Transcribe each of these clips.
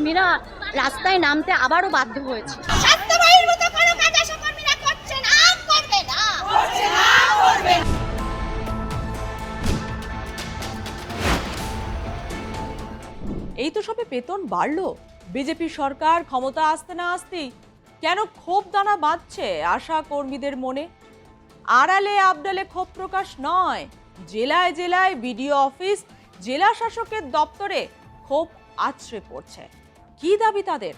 কর্মীরা রাস্তায় নামতে আবারও বাধ্য হয়েছে। এই তো সবে বেতন বাড়লো, বিজেপি সরকার ক্ষমতা আসতে না আসতেই কেন ক্ষোভ দানা বাঁধছে আশা কর্মীদের মনে? আড়ালে আবডালে ক্ষোভ প্রকাশ নয়, জেলায় জেলায় বিডিও অফিস, জেলা শাসকের দপ্তরে ক্ষোভ আছড়ে পড়ছে। কি দাবি তাদের?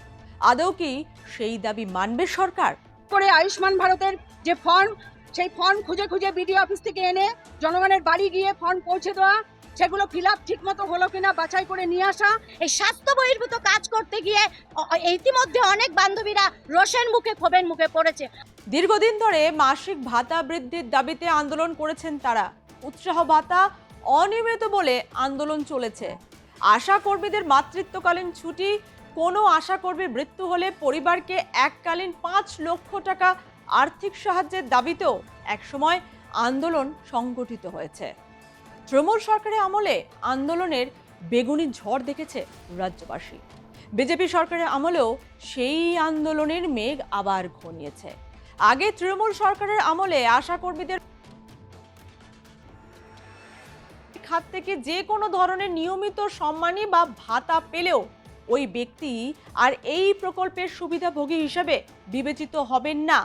আদৌ কি সেই দাবি মানবে সরকার? করে আয়ুষ্মান ভারতের যে ফর্ম, সেই ফর্ম খুঁজে খুঁজে বিডিও অফিস থেকে এনে জনগণের বাড়ি গিয়ে ফর্ম পৌঁছে দেওয়া, সেগুলো ফিল আপ ঠিক মতো হলো কিনা বাছাই করে নিয়ে আসা। এই স্বাস্থ্য বহির্ভূত কাজ করতে গিয়ে ইতিমধ্যে অনেক বান্ধবীরা রোষের মুখে, ক্ষোভের মুখে পড়েছে। দীর্ঘদিন ধরে মাসিক ভাতা বৃদ্ধির দাবিতে আন্দোলন করেছেন তারা। উৎসাহ ভাতা অনিয়মিত বলে আন্দোলন চলেছে। আশা কর্মীদের মাতৃত্বকালীন ছুটি, কোনো আশা কর্মীর মৃত্যু হলে পরিবারকে এককালীন 5 লক্ষ টাকা আর্থিক সাহায্যের দাবিতেও একসময় আন্দোলন সংগঠিত হয়েছে। তৃণমূল সরকারের আমলে আন্দোলনের বেগুনি ঝড় দেখেছে রাজ্যবাসী। বিজেপি সরকারের আমলেও সেই আন্দোলনের মেঘ আবার ঘনিয়েছে। আগে তৃণমূল সরকারের আমলে আশা কর্মীদের খাত থেকে যে কোনো ধরনের নিয়মিত সম্মানী বা ভাতা পেলেও ওই ব্যক্তি আর এই প্রকল্পের সুবিধাভোগী হিসেবে বিবেচিত হবেন না।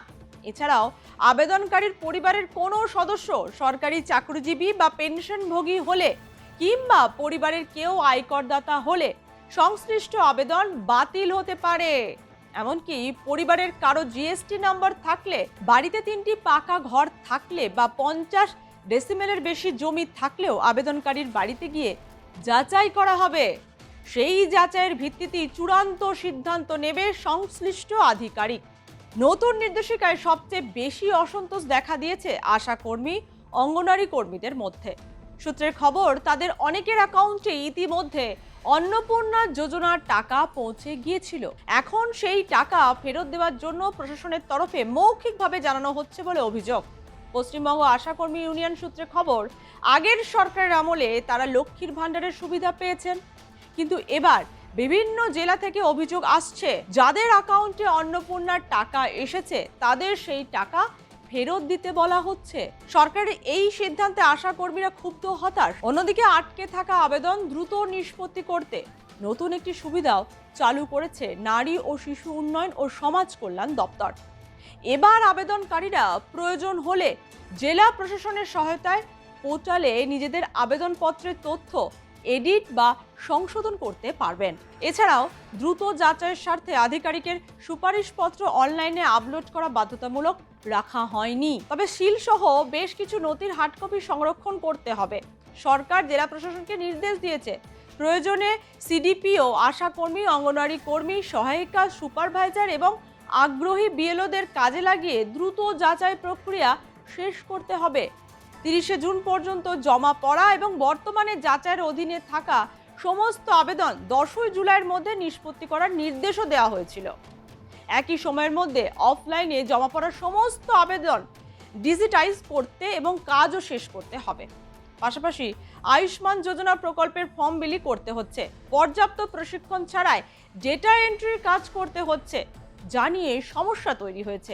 এছাড়াও আবেদনকারীর পরিবারের কোনো সদস্য সরকারি চাকরিজীবী বা পেনশনভোগী হলে কিংবা পরিবারের কেউ আয়করদাতা হলে সংশ্লিষ্ট আবেদন বাতিল হতে পারে। এমনকি পরিবারের কারো জিএসটি নাম্বার থাকলে, বাড়িতে 3টি পাকা ঘর থাকলে বা 50 ডেসিমেলের বেশি জমি থাকলেও আবেদনকারীর বাড়িতে গিয়ে যাচাই করা হবে। সেই যাচাইয়ের ভিত্তিতেই চূড়ান্ত সিদ্ধান্ত নেবে সংশ্লিষ্ট আধিকারিক। নতুন নির্দেশিকায় সবচেয়ে বেশি অসন্তোষ দেখা দিয়েছে আশা কর্মী, অঙ্গনারী কর্মীদের মধ্যে। সূত্রের খবর, তাদের অনেকের অ্যাকাউন্টে ইতিমধ্যে অন্নপূর্ণা যোজনার টাকা পৌঁছে গিয়েছিল। এখন সেই টাকা ফেরত দেওয়ার জন্য প্রশাসনের তরফে মৌখিকভাবে জানানো হচ্ছে বলে অভিযোগ। পশ্চিমবঙ্গ আশা কর্মী ইউনিয়ন সূত্রে খবর, আগের সরকারের আমলে তারা লক্ষ্মীর ভাণ্ডারের সুবিধা পেয়েছেন, কিন্তু এবার বিভিন্ন জেলা থেকে অভিযোগ আসছে যাদের অ্যাকাউন্টে অন্নপূর্ণার টাকা এসেছে তাদের সেই টাকা ফেরত দিতে বলা হচ্ছে। সরকারের এই সিদ্ধান্তে আশা কর্মীরা ক্ষুব্ধ, হতাশ। অন্যদিকে আটকে থাকা আবেদন দ্রুত নিষ্পত্তি করতে নতুন একটি সুবিধাও চালু করেছে নারী ও শিশু উন্নয়ন ও সমাজ কল্যাণ দপ্তর। এবার আবেদনকারীরা প্রয়োজন হলে জেলা প্রশাসনের সহায়তায় পোর্টালে নিজেদের আবেদনপত্রের তথ্য এডিট বা সংশোধন করতে পারবেন। এছাড়াও দ্রুত যাচাইয়ের স্বার্থে আধিকারিকের সুপারিশপত্র অনলাইনে আপলোড করা বাধ্যতামূলক রাখা হয়নি। তবে সিলসহ বেশ কিছু নথির হার্ডকপি সংরক্ষণ করতে হবে। সরকার জেলা প্রশাসনকে নির্দেশ দিয়েছে প্রয়োজনে সিডিপিও, আশা কর্মী, অঙ্গনওয়াড়ি কর্মী, সহায়িকা, সুপারভাইজার এবং আগ্রহী বিএলওদের কাজে লাগিয়ে দ্রুত যাচাই প্রক্রিয়া শেষ করতে হবে। 30শে জুন পর্যন্ত জমা পড়া এবং বর্তমানে যাচাইয়ের অধীনে থাকা সমস্ত আবেদন 10ই জুলাইয়ের মধ্যে নিষ্পত্তি করার নির্দেশও দেওয়া হয়েছিল। একই সময়ের মধ্যে অফলাইনে জমা পড়া সমস্ত আবেদন ডিজিটাইজ করতে এবং কাজও শেষ করতে হবে। পাশাপাশি আয়ুষ্মান যোজনা প্রকল্পের ফর্ম বিলি করতে হচ্ছে। পর্যাপ্ত প্রশিক্ষণ ছাড়াই ডেটা এন্ট্রির কাজ করতে হচ্ছে, জানিয়ে সমস্যা তৈরি হয়েছে।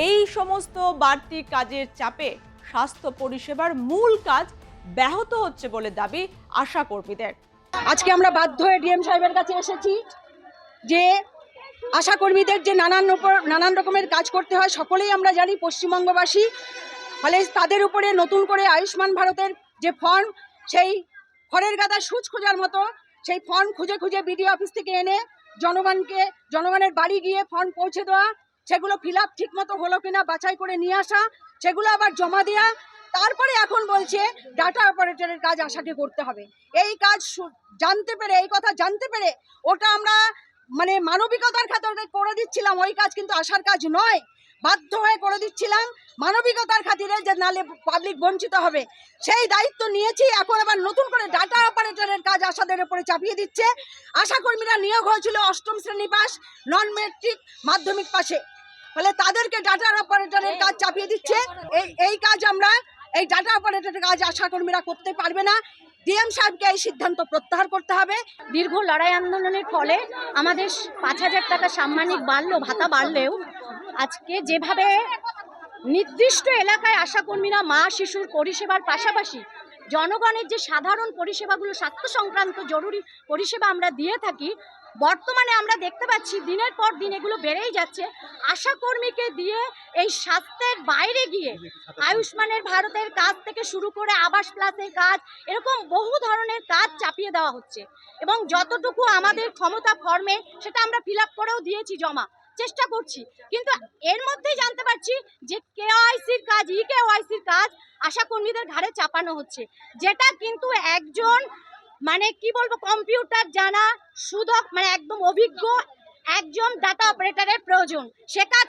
এই সমস্ত বাড়তি কাজের চাপে স্বাস্থ্য পরিষেবার মূল কাজ ব্যাহত হচ্ছে বলে দাবি আশা কর্মীদের। আজকে আমরা বাধ্য হয়ে ডিএম সাহেবের কাছে এসেছি যে আশা কর্মীদের যে নানান রকমের কাজ করতে হয় সকলেই আমরা জানি পশ্চিমবঙ্গবাসী। ফলে তাদের উপরে নতুন করে আয়ুষ্মান ভারতের যে ফর্ম, সেই খড়ের গাদা সুচ খোঁজার মতো সেই ফর্ম খুঁজে খুঁজে বিডিও অফিস থেকে এনে জনগণের বাড়ি গিয়ে ফর্ম পৌঁছে দেওয়া, সেগুলো ফিল আপ ঠিক মতো হলো কিনা বাছাই করে নিয়ে আসা, সেগুলো আবার জমা দেওয়া। তারপরে এখন বলছে ডাটা অপারেটরের কাজ আশাকে করতে হবে। এই কাজ এই কথা জানতে পেরে ওটা আমরা মানে মানবিকতার খাতিরে করে দিচ্ছিলাম, ওই কাজ কিন্তু আশার কাজ নয়। বাধ্য হয়ে করে দিচ্ছিলাম মানবিকতার খাতিরে, যে নালে পাবলিক বঞ্চিত হবে। সেই দায়িত্ব নিয়েছি। এখন আবার নতুন করে ডাটা অপারেটরের কাজ আশাদের উপরে চাপিয়ে দিচ্ছে। আশা কর্মীরা নিয়োগ হয়েছিল 8ম শ্রেণী পাস, নন মেট্রিক মাধ্যমিক পাশে। ফলে তাদেরকে ডাটা অপারেটরের কাজ চাপিয়ে দিচ্ছে। এই কাজ আমরা, এই ডাটা অপারেটরের কাজ আশা কর্মীরা করতে পারবে না। ডিএম সাহেবকে এই সিদ্ধান্ত প্রত্যাহার করতে হবে। দীর্ঘ লড়াই আন্দোলনের ফলে আমাদের 5,000 টাকা সাম্মানিক ভাতা বাড়লেও আজকে যেভাবে নির্দিষ্ট এলাকায় আশাকর্মীরা মা শিশুর পরিষেবার পাশাপাশি জনগণের যে সাধারণ পরিষেবাগুলো, স্বাস্থ্য সংক্রান্ত জরুরি পরিষেবা আমরা দিয়ে থাকি, বর্তমানে আমরা দেখতে পাচ্ছি দিনের পর দিন এগুলো বেড়েই যাচ্ছে। আশাকর্মীকে দিয়ে এই স্বাস্থ্যের বাইরে গিয়ে আয়ুষ্মানের ভারতের কাজ থেকে শুরু করে আবাস প্লাসের কাজ, এরকম বহু ধরনের কাজ চাপিয়ে দেওয়া হচ্ছে এবং যতটুকু আমাদের ক্ষমতা ফর্মে সেটা আমরা ফিল আপ করেও দিয়েছি, জমা চেষ্টা করছি, কিন্তু এর মধ্যেই জানতে পারছি যে কেওয়াইসির কাজ, ইকেওয়াইসির কাজ আশাকর্মীদের ঘাড়ে চাপানো হচ্ছে, যেটা কিন্তু একজন মানে কি বলবো কম্পিউটার জানা মানে একদম অভিজ্ঞ একজন ডাটা অপারেটরের প্রয়োজন। সে কাজ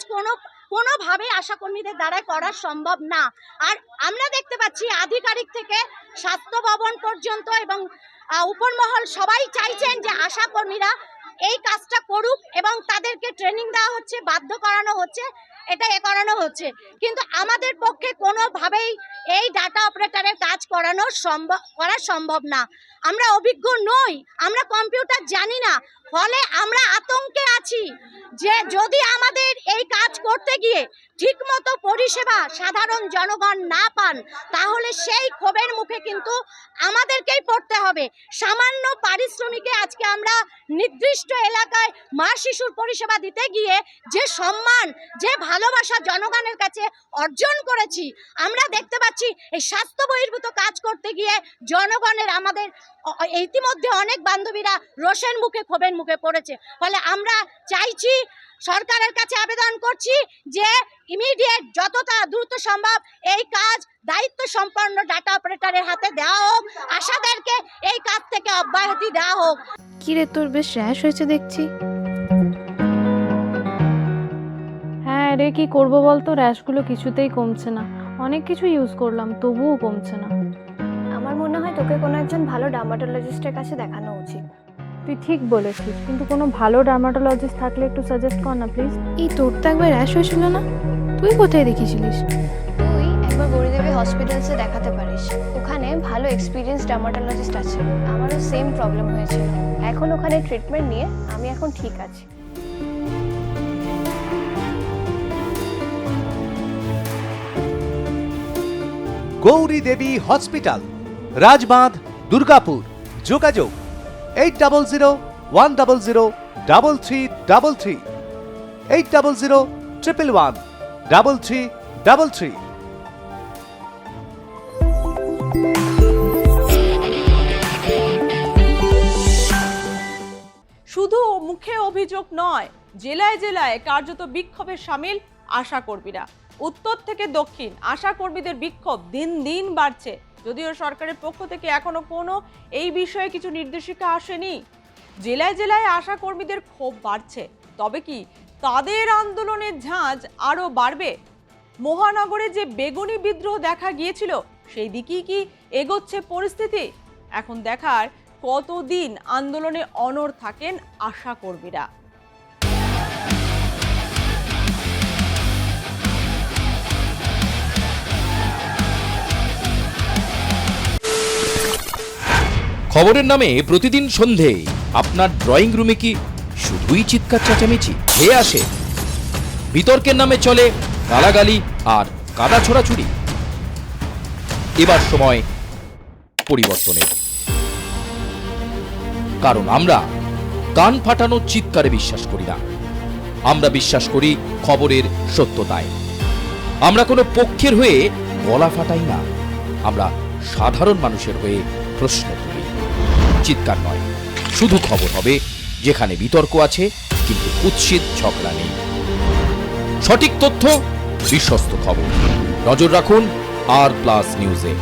কোনোভাবে আশাকর্মীদের দ্বারা করা সম্ভব না। আর আমরা দেখতে পাচ্ছি আধিকারিক থেকে স্বাস্থ্য ভবন পর্যন্ত এবং উপর মহল সবাই চাইছেন যে আশাকর্মীরা এই কাজটা করুক এবং তাদেরকে ট্রেনিং দেওয়া হচ্ছে, বাধ্য করানো হচ্ছে, এটা করানো হচ্ছে, কিন্তু আমাদের পক্ষে কোনোভাবেই এই ডাটা অপারেটরের কাজ করা সম্ভব না। আমরা অভিজ্ঞ নই, আমরা কম্পিউটার জানি না, ফলে আমরা আতঙ্কে আছি যে যদি আমাদের এই কাজ করতে গিয়ে ঠিকমতো পরিষেবা সাধারণ জনগণ না পান, তাহলে সেই ক্ষোভের মুখে কিন্তু আমাদেরকেই পড়তে হবে। সামান্য পারিশ্রমিকে আজকে আমরা নির্দিষ্ট এলাকায় মা শিশুর পরিষেবা দিতে গিয়ে যে সম্মান, যে ভালোবাসা জনগণের কাছে অর্জন করেছি, আমরা দেখতে পাচ্ছি এই স্বাস্থ্য বহির্ভূত কাজ করতে গিয়ে জনগণের আমাদের ইতিমধ্যে অনেক বান্ধবীরা রোষের মুখে, ক্ষোভের মুখে পড়েছে। ফলে আমরা চাইছি, সরকারের কাছে আবেদন করছি যে ইমিডিয়েট যতটা দ্রুত সম্ভব এই কাজ দায়িত্ব সম্পন্ন ডাটা অপারেটরের হাতে দেওয়া হোক, আশাদেরকে এই কাজ থেকে অব্যাহতি দেওয়া হোক। কি রে, তোর বেশ র্যাশ হয়েছে দেখছি। হ্যাঁ রে, কি করবো বলতো, র্যাশগুলো কিছুতেই কমছে না, অনেক কিছু ইউজ করলাম তবুও কমছে না। আমার মনে হয় তোকে কোনো একজন ভালো ডার্মাটোলজিস্টের কাছে দেখানো উচিত। তুই ঠিক বলেছিস, কিন্তু কোনো ভালো ডার্মাটোলজিস্ট থাকলে একটু সাজেস্ট কর না প্লিজ। এই তোর তো একবার র্যাশ হয়েছিল না, তুই কোথায় দেখিয়েছিলিস? তুই একবার গৌরীদেবী হসপিটালসে দেখাতে পারিস, ওখানে ভালো এক্সপিরিয়েন্স ডার্মাটোলজিস্ট আছে। আমারও সেম প্রবলেম হয়েছিল, এখন ওখানে ট্রিটমেন্ট নিয়ে আমি এখন ঠিক আছি। গৌরী দেবী হসপিটাল, রাজবাঁধ, দুর্গাপুর। যোগাযোগ 8001003333, 8001113333। শুধু মুখে অভিযোগ নয়, জেলায় জেলায় কার্যত বিক্ষোভে সামিল আশাকর্মীরা। উত্তর থেকে দক্ষিণ আশাকর্মীদের বিক্ষোভ দিন দিন বাড়ছে, যদিও সরকারের পক্ষ থেকে এখনো কোনো এই বিষয়ে কিছু নির্দেশিকা আসেনি। জেলায় জেলায় আশাকর্মীদের ক্ষোভ বাড়ছে, তবে কি তাদের আন্দোলনের ঝাঁজ আরও বাড়বে? মহানগরে যে বেগুনি বিদ্রোহ দেখা গিয়েছিল, সেই দিকেই কি এগোচ্ছে পরিস্থিতি? এখন দেখার কতদিন আন্দোলনে অনড় থাকেন আশাকর্মীরা। খবরের নামে প্রতিদিন সন্ধে আপনার ড্রয়িং রুমে কি শুধুই চিৎকার চেঁচামেচি খেয়ে আসে? বিতর্কের নামে চলে গালাগালি আর কাদা ছোড়াছুড়ি। এবার সময় পরিবর্তনের, কারণ আমরা কান ফাটানো চিৎকারে বিশ্বাস করি না, আমরা বিশ্বাস করি খবরের সত্যতায়। আমরা কোনো পক্ষের হয়ে গলা ফাটাই না, আমরা সাধারণ মানুষের হয়ে প্রশ্ন তুলি। চিৎকার নয়, শুধু খবর হবে যেখানে বিতর্ক আছে কিন্তু কুৎসিত ঝগড়া নেই। সঠিক তথ্য, বিশ্বস্ত খবর। নজর রাখুন আর প্লাস নিউজে।